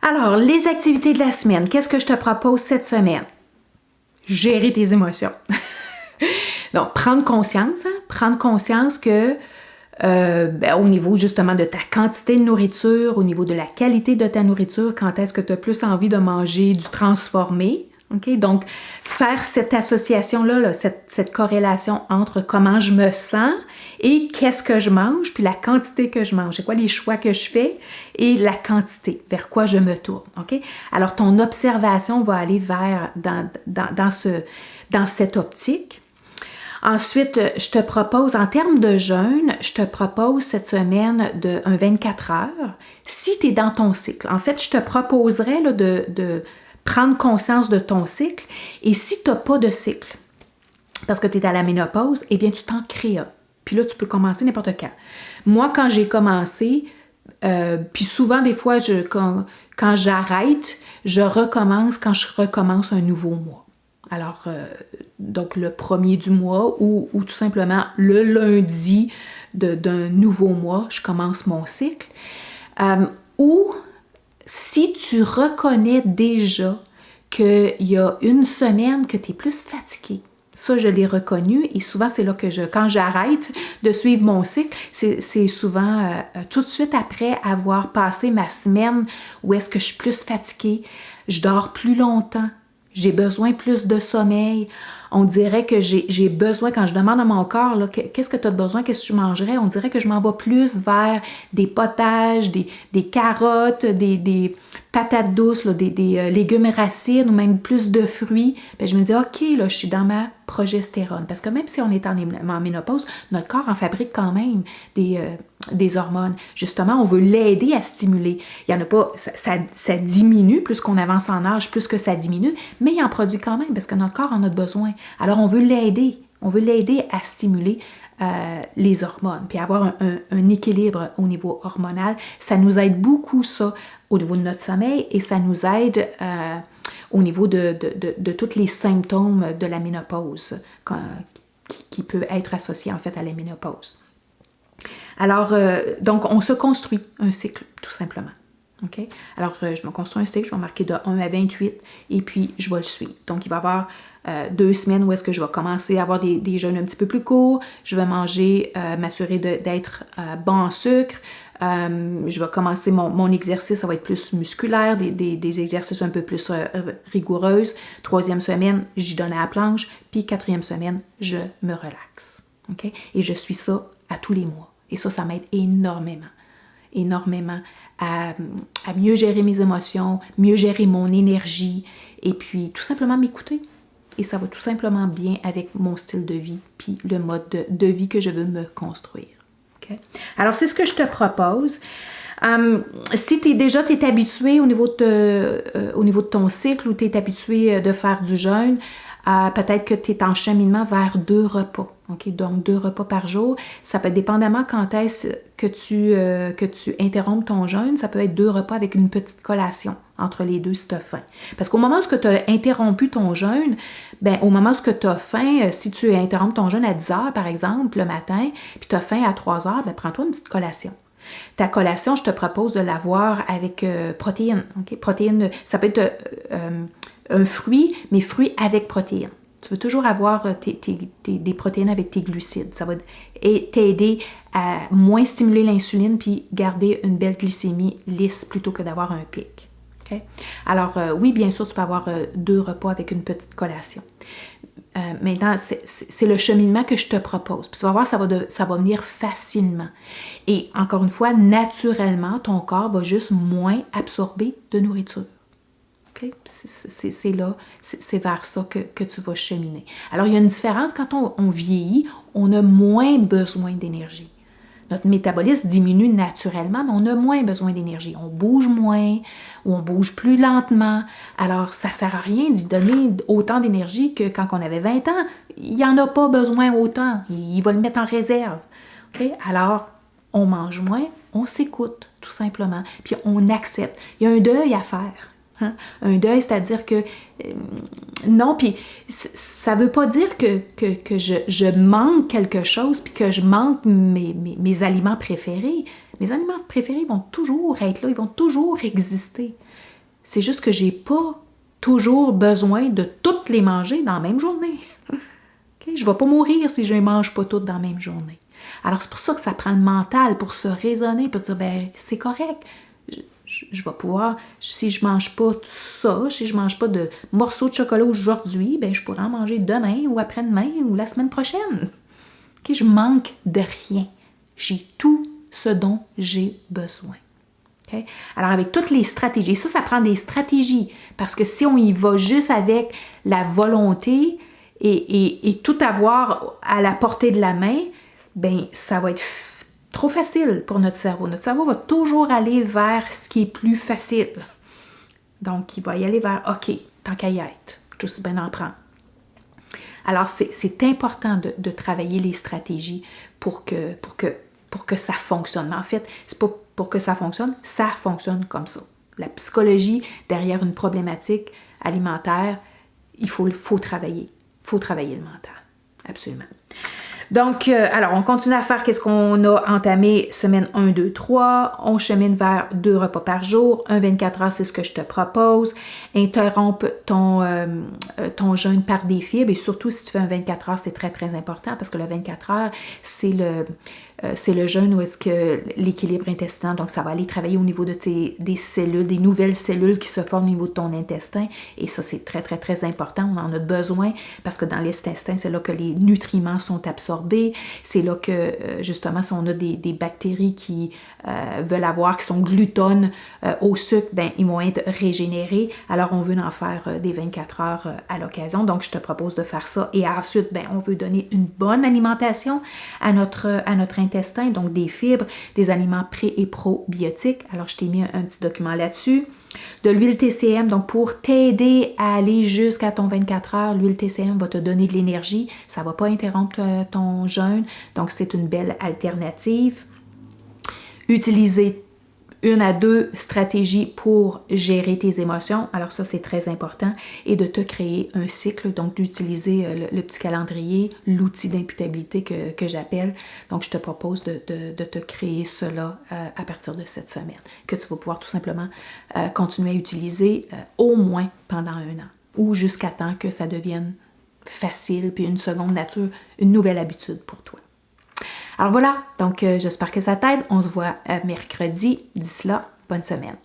Alors, les activités de la semaine, qu'est-ce que je te propose cette semaine? Gérer tes émotions. Donc, prendre conscience que au niveau justement de ta quantité de nourriture, au niveau de la qualité de ta nourriture, quand est-ce que tu as plus envie de manger du transformé, OK? Donc, faire cette association-là, cette corrélation entre comment je me sens et qu'est-ce que je mange, puis la quantité que je mange. C'est quoi les choix que je fais et la quantité, vers quoi je me tourne, OK? Alors, ton observation va aller vers dans cette optique. Ensuite, je te propose, en termes de jeûne, je te propose cette semaine un 24 heures. Si tu es dans ton cycle, en fait, je te proposerais là, de prendre conscience de ton cycle. Et si tu n'as pas de cycle, parce que tu es à la ménopause, eh bien, tu t'en crées un. Puis là, tu peux commencer n'importe quand. Moi, quand j'ai commencé, puis souvent, des fois, quand j'arrête, je recommence quand je recommence un nouveau mois. Alors, donc le premier du mois ou tout simplement le lundi d'un nouveau mois, je commence mon cycle. Ou si tu reconnais déjà qu'il y a une semaine que tu es plus fatigué, ça, je l'ai reconnu et souvent, c'est là que quand j'arrête de suivre mon cycle, c'est souvent tout de suite après avoir passé ma semaine où est-ce que je suis plus fatiguée, je dors plus longtemps, j'ai besoin plus de sommeil. On dirait que j'ai besoin, quand je demande à mon corps, là, qu'est-ce que tu as besoin, qu'est-ce que tu mangerais, on dirait que je m'en vais plus vers des potages, des carottes, des patates douces, là, des légumes racides ou même plus de fruits. Bien, je me dis, OK, là, je suis dans ma progestérone. Parce que même si on est en ménopause, notre corps en fabrique quand même des hormones. Justement, on veut l'aider à stimuler. Il y en a pas, ça diminue, plus qu'on avance en âge, plus que ça diminue, mais il en produit quand même parce que notre corps en a besoin. Alors, on veut l'aider à stimuler les hormones, puis avoir un équilibre au niveau hormonal. Ça nous aide beaucoup, ça, au niveau de notre sommeil, et ça nous aide au niveau de tous les symptômes de la ménopause qui peut être associé en fait à la ménopause. Alors, donc, on se construit un cycle, tout simplement. OK? Alors, je me construis un cycle, je vais marquer de 1 à 28 et puis je vais le suivre. Donc, il va y avoir 2 semaines où est-ce que je vais commencer à avoir des jeûnes un petit peu plus courts. Je vais manger, m'assurer d'être bas en sucre. Je vais commencer mon exercice, ça va être plus musculaire, des exercices un peu plus rigoureux. 3e semaine, j'y donne à la planche. Puis 4e semaine, je me relaxe. OK? Et je suis ça à tous les mois. Et ça m'aide énormément à mieux gérer mes émotions, mieux gérer mon énergie et puis tout simplement m'écouter. Et ça va tout simplement bien avec mon style de vie puis le mode de vie que je veux me construire. Okay? Alors, c'est ce que je te propose. Si tu es habitué au niveau de ton cycle ou tu es habitué de faire du jeûne, peut-être que tu es en cheminement vers 2 repas. Okay? Donc, 2 repas par jour. Ça peut être dépendamment quand est-ce que tu interrompes ton jeûne. Ça peut être 2 repas avec une petite collation entre les deux si tu as faim. Parce qu'au moment où tu as interrompu ton jeûne, ben, au moment où tu as faim, si tu interromps ton jeûne à 10 heures, par exemple, le matin, puis tu as faim à 3 heures, ben, prends-toi une petite collation. Ta collation, je te propose de l'avoir avec protéines. Okay? Protéines, ça peut être un fruit, mais fruit avec protéines. Tu veux toujours avoir des protéines avec tes glucides. Ça va t'aider à moins stimuler l'insuline puis garder une belle glycémie lisse plutôt que d'avoir un pic. Okay? Alors, oui, bien sûr, tu peux avoir 2 repas avec une petite collation. Maintenant, c'est le cheminement que je te propose. Puis tu vas voir, ça va venir facilement. Et encore une fois, naturellement, ton corps va juste moins absorber de nourriture. Okay? C'est là, c'est vers ça que tu vas cheminer. Alors, il y a une différence quand on vieillit, on a moins besoin d'énergie. Notre métabolisme diminue naturellement, mais on a moins besoin d'énergie. On bouge moins ou on bouge plus lentement. Alors, ça ne sert à rien d'y donner autant d'énergie que quand on avait 20 ans. Il n'y en a pas besoin autant. Il va le mettre en réserve. Okay? Alors, on mange moins, on s'écoute, tout simplement. Puis, on accepte. Il y a un deuil à faire. Hein? Un deuil, c'est-à-dire que non, puis ça veut pas dire que je manque quelque chose puis que je manque mes aliments préférés, Mes aliments préférés vont toujours être là, ils vont toujours exister. C'est juste que j'ai pas toujours besoin de toutes les manger dans la même journée. Okay? Je ne vais pas mourir si je ne les mange pas toutes dans la même journée. Alors, c'est pour ça que ça prend le mental pour se raisonner, pour dire, ben c'est correct. Je vais pouvoir, si je ne mange pas ça, si je ne mange pas de morceaux de chocolat aujourd'hui, ben je pourrais en manger demain ou après-demain ou la semaine prochaine. Okay? Je manque de rien. J'ai tout ce dont j'ai besoin. Okay? Alors, avec toutes les stratégies, ça prend des stratégies, parce que si on y va juste avec la volonté et tout avoir à la portée de la main, ben ça va être trop facile pour notre cerveau. Notre cerveau va toujours aller vers ce qui est plus facile. Donc, il va y aller vers, OK, tant qu'à y être, je aussi bien en prendre. Alors, c'est important de travailler les stratégies pour que ça fonctionne. Mais en fait, c'est pas pour que ça fonctionne comme ça. La psychologie derrière une problématique alimentaire, il faut travailler. Il faut travailler le mental. Absolument. Donc, alors, on continue à faire qu'est-ce qu'on a entamé semaine 1, 2, 3. On chemine vers 2 repas par jour. Un 24 heures, c'est ce que je te propose. Interrompe ton jeûne par des fibres. Et surtout, si tu fais un 24 heures, c'est très, très important parce que le 24 heures, c'est le jeûne où est-ce que l'équilibre intestinal, donc ça va aller travailler au niveau de des cellules, des nouvelles cellules qui se forment au niveau de ton intestin. Et ça, c'est très, très, très important. On en a besoin parce que dans l'intestin, c'est là que les nutriments sont absorbés. C'est là que, justement, si on a des bactéries qui veulent avoir, qui sont glutones au sucre, ben ils vont être régénérés. Alors, on veut en faire des 24 heures à l'occasion. Donc, je te propose de faire ça. Et ensuite, ben on veut donner une bonne alimentation à notre intestin, donc des fibres, des aliments pré- et probiotiques. Alors, je t'ai mis un petit document là-dessus. De l'huile TCM, donc pour t'aider à aller jusqu'à ton 24 heures, l'huile TCM va te donner de l'énergie, ça ne va pas interrompre ton jeûne, donc c'est une belle alternative. Utiliser 1 à 2 stratégies pour gérer tes émotions, alors ça c'est très important, et de te créer un cycle, donc d'utiliser le petit calendrier, l'outil d'imputabilité que j'appelle. Donc je te propose de te créer cela à partir de cette semaine, que tu vas pouvoir tout simplement continuer à utiliser au moins pendant 1 an, ou jusqu'à temps que ça devienne facile, puis une seconde nature, une nouvelle habitude pour toi. Alors voilà, donc j'espère que ça t'aide. On se voit mercredi. D'ici là, bonne semaine.